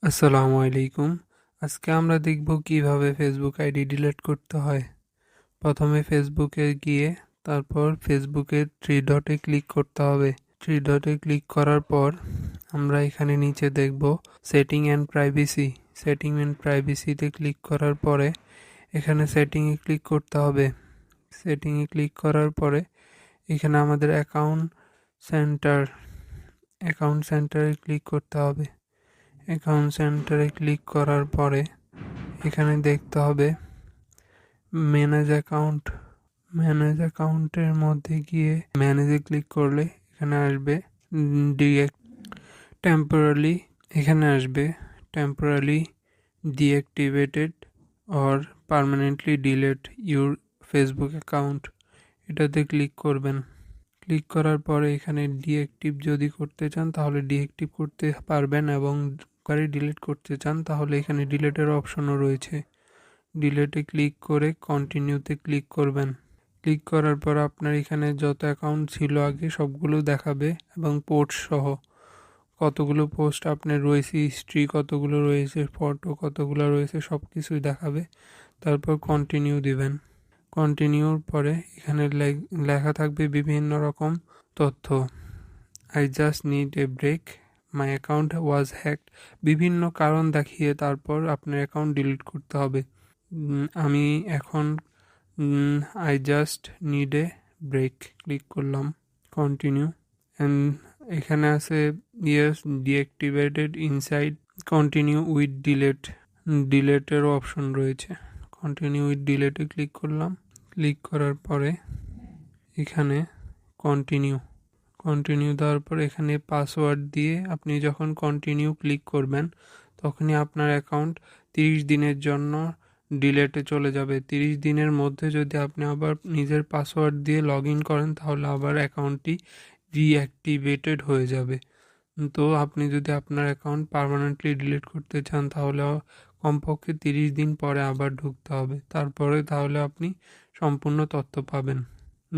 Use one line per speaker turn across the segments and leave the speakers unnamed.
আসসালামু আলাইকুম। আজকে আমরা দেখব কিভাবে ফেসবুক আইডি ডিলিট করতে হয়। প্রথমে ফেসবুকে গিয়ে তারপর ফেসবুকের থ্রি ডটে ক্লিক করতে হবে। থ্রি ডটে ক্লিক করার পর আমরা এখানে নিচে দেখব setting and privacy. Setting and প্রাইভেসিতে ক্লিক করার পরে এখানে সেটিংয়ে ক্লিক করতে হবে। সেটিংয়ে ক্লিক করার পরে এখানে আমাদের অ্যাকাউন্ট সেন্টারে ক্লিক করতে হবে। অ্যাকাউন্ট সেন্টারে ক্লিক করার পরে এখানে দেখতে হবে ম্যানেজ অ্যাকাউন্টের মধ্যে গিয়ে ম্যানেজে ক্লিক করলে এখানে আসবে টেম্পোরারি এখানে আসবে temporary deactivated or permanently delete your Facebook account, এটাতে ক্লিক করবেন। ক্লিক করার পরে এখানে ডিঅ্যাক্টিভ যদি করতে চান তাহলে ডিঅ্যাক্টিভ করতে পারবেন, এবং ডিলিট করতে চান তাহলে এখানে ডিলিটের অপশনও রয়েছে। ডিলিটে ক্লিক করে কন্টিনিউতে ক্লিক করবেন। ক্লিক করার পর আপনার এখানে যত অ্যাকাউন্ট ছিল আগে সবগুলো দেখাবে, এবং পোস্ট সহ কতগুলো পোস্ট আপনার রয়েছে, হিস্ট্রি কতগুলো রয়েছে, ফটো কতগুলো রয়েছে সব কিছুই দেখাবে। তারপর কন্টিনিউ দিবেন। কন্টিনিউর পরে এখানে লেখা থাকবে বিভিন্ন রকম তথ্য। I just need a break, my account was hacked, বিভিন্ন কারণ দেখিয়ে তারপর আপনার অ্যাকাউন্ট ডিলিট করতে হবে। আমি এখন I just need a break click করলাম। কন্টিনিউ অ্যান্ড এখানে আছে yes deactivated inside, continue with ডিলেটেরও অপশন রয়েছে। কন্টিনিউ উইথ ডিলেটে ক্লিক করলাম। ক্লিক করার পরে এখানে কন্টিনিউ দেওয়ার পর এখানে পাসওয়ার্ড দিয়ে আপনি যখন কন্টিনিউ ক্লিক করবেন তখনই আপনার অ্যাকাউন্ট 30 দিনের জন্য ডিলেটে চলে যাবে। 30 দিনের মধ্যে যদি আপনি আবার নিজের পাসওয়ার্ড দিয়ে লগ ইন করেন তাহলে আবার অ্যাকাউন্টটি রিঅ্যাক্টিভেটেড হয়ে যাবে। তো আপনি যদি আপনার অ্যাকাউন্ট পার্মানেন্টলি ডিলিট করতে চান তাহলে কমপক্ষে 30 দিন পরে আবার ঢুকতে হবে, তাহলে আপনি সম্পূর্ণ তথ্য পাবেন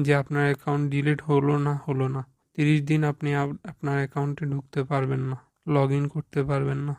যে আপনার অ্যাকাউন্ট ডিলিট হলো না। 30 দিন আপনি আপনার অ্যাকাউন্টে ঢুকতে পারবেন না, লগ ইন করতে পারবেন না।